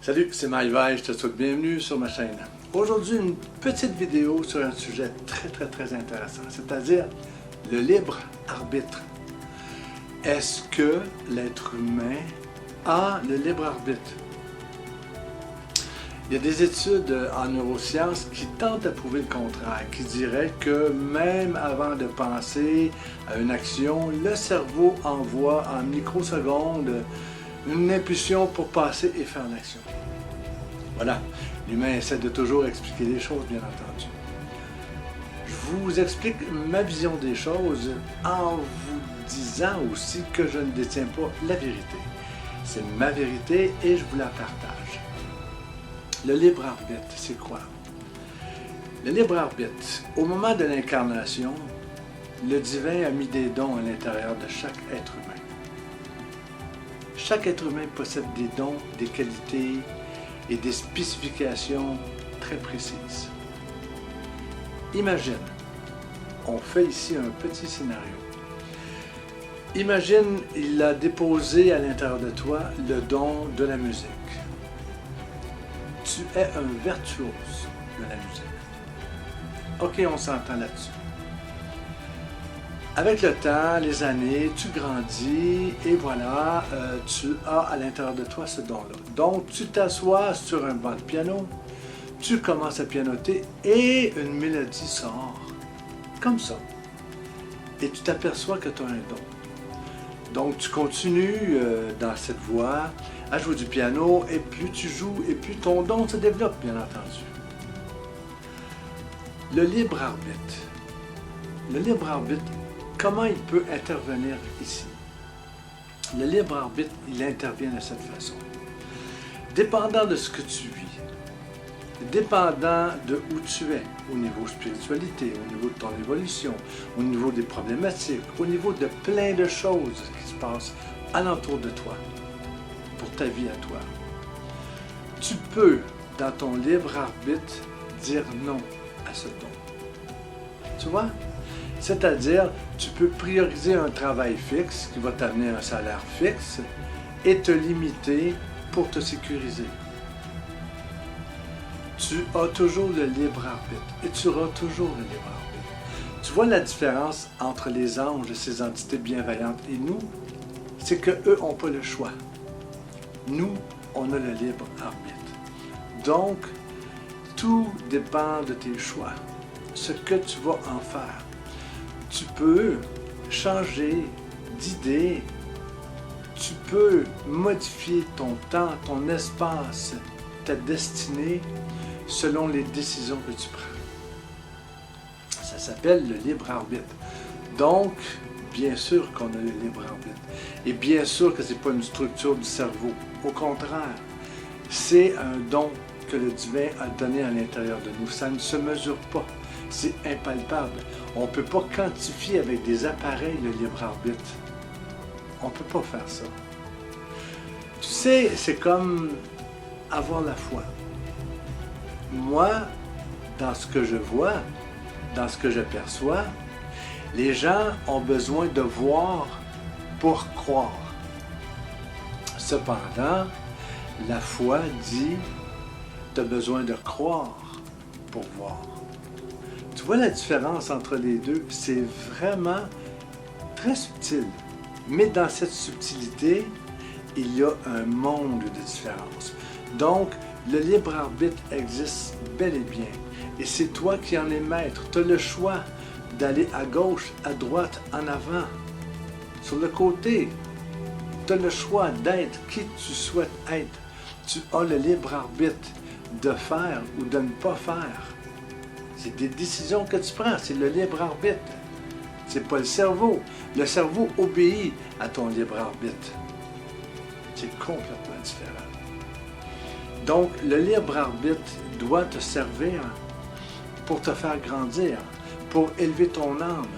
Salut, c'est Maïvaï, je te souhaite bienvenue sur ma chaîne. Aujourd'hui, une petite vidéo sur un sujet très intéressant, c'est-à-dire le libre arbitre. Est-ce que l'être humain a le libre arbitre? Il y a des études en neurosciences qui tentent de prouver le contraire, qui diraient que même avant de penser à une action, le cerveau envoie en microsecondes une impulsion pour passer et faire l'action. Voilà, l'humain essaie de toujours expliquer les choses, bien entendu. Je vous explique ma vision des choses en vous disant aussi que je ne détiens pas la vérité. C'est ma vérité et je vous la partage. Le libre arbitre, c'est quoi? Le libre arbitre, au moment de l'incarnation, le divin a mis des dons à l'intérieur de chaque être humain. Chaque être humain possède des dons, des qualités et des spécifications très précises. Imagine, on fait ici un petit scénario. Imagine, il a déposé à l'intérieur de toi le don de la musique. Tu es un virtuose de la musique. Ok, on s'entend là-dessus. Avec le temps, les années, tu grandis et voilà, tu as à l'intérieur de toi ce don-là. Donc, tu t'assois sur un banc de piano, tu commences à pianoter et une mélodie sort, comme ça. Et tu t'aperçois que tu as un don. Donc, tu continues dans cette voie à jouer du piano et plus tu joues et plus ton don se développe, bien entendu. Le libre arbitre. Le libre arbitre, comment il peut intervenir ici? Le libre arbitre, il intervient de cette façon. Dépendant de ce que tu vis, dépendant de où tu es, au niveau spiritualité, au niveau de ton évolution, au niveau des problématiques, au niveau de plein de choses qui se passent alentour de toi, pour ta vie à toi. Tu peux, dans ton libre arbitre, dire non à ce don. Tu vois? C'est-à-dire, tu peux prioriser un travail fixe qui va t'amener un salaire fixe et te limiter pour te sécuriser. Tu as toujours le libre arbitre et tu auras toujours le libre arbitre. Tu vois la différence entre les anges et ces entités bienveillantes et nous? C'est qu'eux n'ont pas le choix. Nous, on a le libre arbitre. Donc, tout dépend de tes choix, ce que tu vas en faire. Tu peux changer d'idée, tu peux modifier ton temps, ton espace, ta destinée selon les décisions que tu prends. Ça s'appelle le libre arbitre. Donc, bien sûr qu'on a le libre arbitre. Et bien sûr que ce n'est pas une structure du cerveau. Au contraire, c'est un don que le divin a donné à l'intérieur de nous. Ça ne se mesure pas. C'est impalpable. On ne peut pas quantifier avec des appareils le libre arbitre. On ne peut pas faire ça. Tu sais, c'est comme avoir la foi. Moi, dans ce que je vois, dans ce que je perçois, les gens ont besoin de voir pour croire. Cependant, la foi dit, tu as besoin de croire pour voir. Tu vois la différence entre les deux? C'est vraiment très subtil. Mais dans cette subtilité, il y a un monde de différence. Donc, le libre arbitre existe bel et bien. Et c'est toi qui en es maître. Tu as le choix d'aller à gauche, à droite, en avant, sur le côté. Tu as le choix d'être qui tu souhaites être. Tu as le libre arbitre de faire ou de ne pas faire. C'est des décisions que tu prends, c'est le libre arbitre. C'est pas le cerveau. Le cerveau obéit à ton libre arbitre. C'est complètement différent. Donc, le libre arbitre doit te servir pour te faire grandir, pour élever ton âme,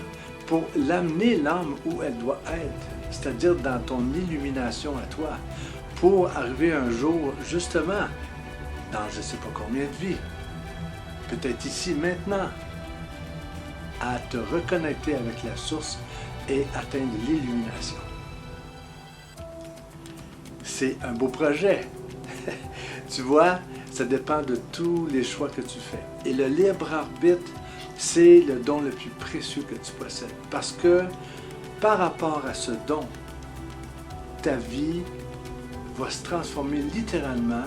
pour l'amener l'âme où elle doit être, c'est-à-dire dans ton illumination à toi, pour arriver un jour, justement, dans je ne sais pas combien de vies, peut-être ici, maintenant, à te reconnecter avec la source et atteindre l'illumination. C'est un beau projet. Tu vois, ça dépend de tous les choix que tu fais. Et le libre arbitre, c'est le don le plus précieux que tu possèdes. Parce que par rapport à ce don, ta vie va se transformer littéralement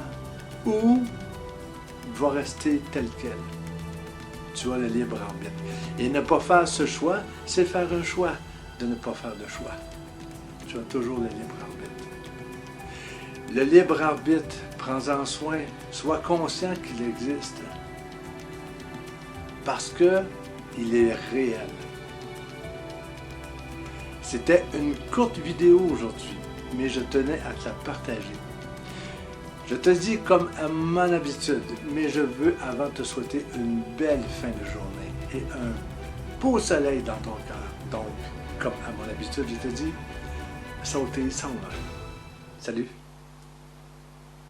ou va rester telle qu'elle. Tu as le libre arbitre. Et ne pas faire ce choix, c'est faire un choix de ne pas faire de choix. Tu as toujours le libre arbitre. Le libre arbitre, prends-en soin, sois conscient qu'il existe. Parce qu'il est réel. C'était une courte vidéo aujourd'hui, mais je tenais à te la partager. Je te dis comme à mon habitude, mais je veux avant te souhaiter une belle fin de journée et un beau soleil dans ton cœur. Donc, comme à mon habitude, je te dis, sautez sans mal. Salut!